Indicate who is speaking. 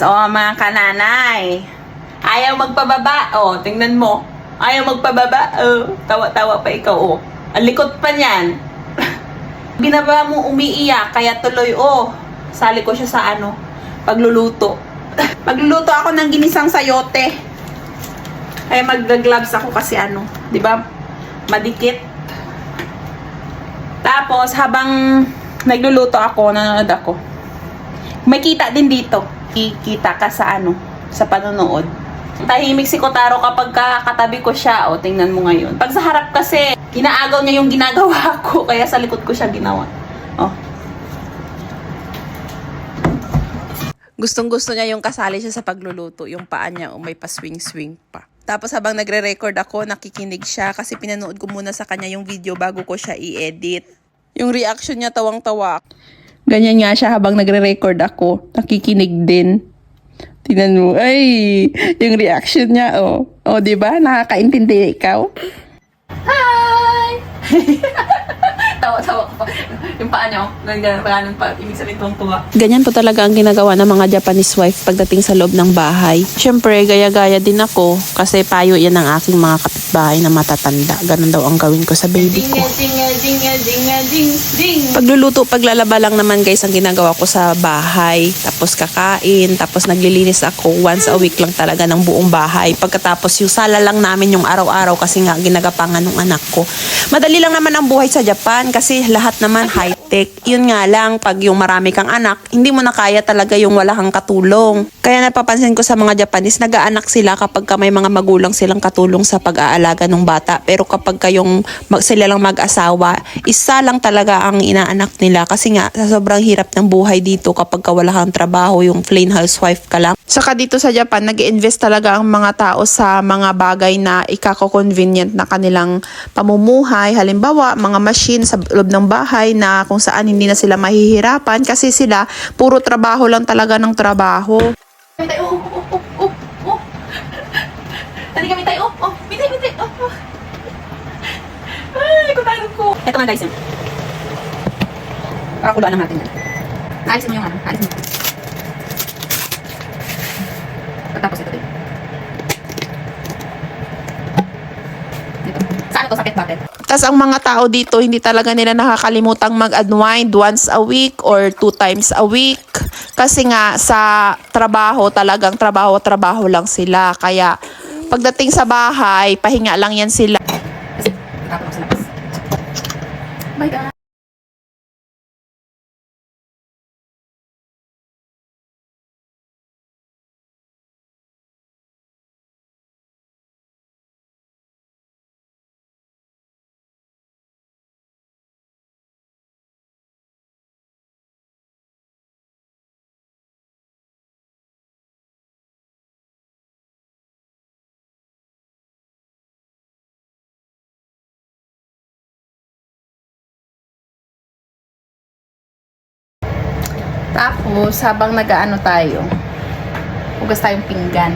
Speaker 1: So, mga kananay, ayaw magpababa. Oh, tingnan mo. Ayaw magpababa. Oh, tawa-tawa pa ikaw. Oh, ang likot pa niyan. Binaba mo umiiyak, kaya tuloy, oh, sali ko siya sa pagluluto. Magluluto ako ng ginisang sayote. Kaya mag-gloves ako kasi di ba? Madikit. Tapos, habang nagluluto ako, nanonood ako. May kita din dito. Kikita ka sa sa panonood. Tahimik si Kotaro kapag katabi ko siya. O, tingnan mo ngayon. Pag sa harap kasi, inaagaw niya yung ginagawa ko. Kaya sa likod ko siya ginawa. Oh. Gustong-gusto niya yung kasali siya sa pagluluto. Yung paa niya, may pa-swing-swing pa. Tapos habang nagre-record ako, nakikinig siya kasi pinanood ko muna sa kanya yung video bago ko siya i-edit. Yung reaction niya tawang-tawa. Ganyan nga siya habang nagre-record ako. Nakikinig din. Tingnan mo, ay, yung reaction niya, oh. Oh, di ba? Nakakaintindi ikaw? Hi! Tawa-tawa ko pa. Yung paa niya, ganyan pa. Ibig sabihin tuwa. Ganyan po talaga ang ginagawa ng mga Japanese wife pagdating sa loob ng bahay. Siyempre, gaya-gaya din ako kasi payo yan ng aking mga kapitbahay na matatanda. Ganun daw ang gawin ko sa baby ko. Pagluluto, paglalaba lang naman guys ang ginagawa ko sa bahay. Tapos kakain, tapos naglilinis ako once a week lang talaga ng buong bahay. Pagkatapos yung sala lang namin yung araw-araw kasi nga ginagapangan ng anak ko. Madali lang naman ang buhay sa Japan kasi lahat naman high-tech. Yun nga lang, pag yung marami kang anak, hindi mo na kaya talaga yung wala kang katulong. Kaya napapansin ko sa mga Japanese, nag-aanak sila kapag may mga magulang silang katulong sa pag-aalaga ng bata. Pero kapag sila lang mag-asawa, isa lang talaga ang inaanak nila. Kasi nga, sa sobrang hirap ng buhay dito kapag wala kang trabaho, yung plain housewife ka lang. Saka dito sa Japan, nag-invest talaga ang mga tao sa mga bagay na ikako-convenient na kanilang pamumuhay. Halimbawa, mga machine sa loob ng bahay na kung saan hindi na sila mahihirapan kasi sila puro trabaho lang talaga ng trabaho. Tadi kami tayo. Bitay. Ay, kutalo ko. Ito nga guys. Pakakuluan lang natin yan. Aalisin mo yung aalisin mo. Tapos ito din. Dito. Saan ito? Sa pet bucket. Tas ang mga tao dito, hindi talaga nila nakakalimutang mag-unwind once a week or 2 times a week. Kasi nga sa trabaho, talagang trabaho lang sila. Kaya pagdating sa bahay, pahinga lang yan sila. Oh my God. Tapos, habang nag-aano tayo, hugas tayong pinggan.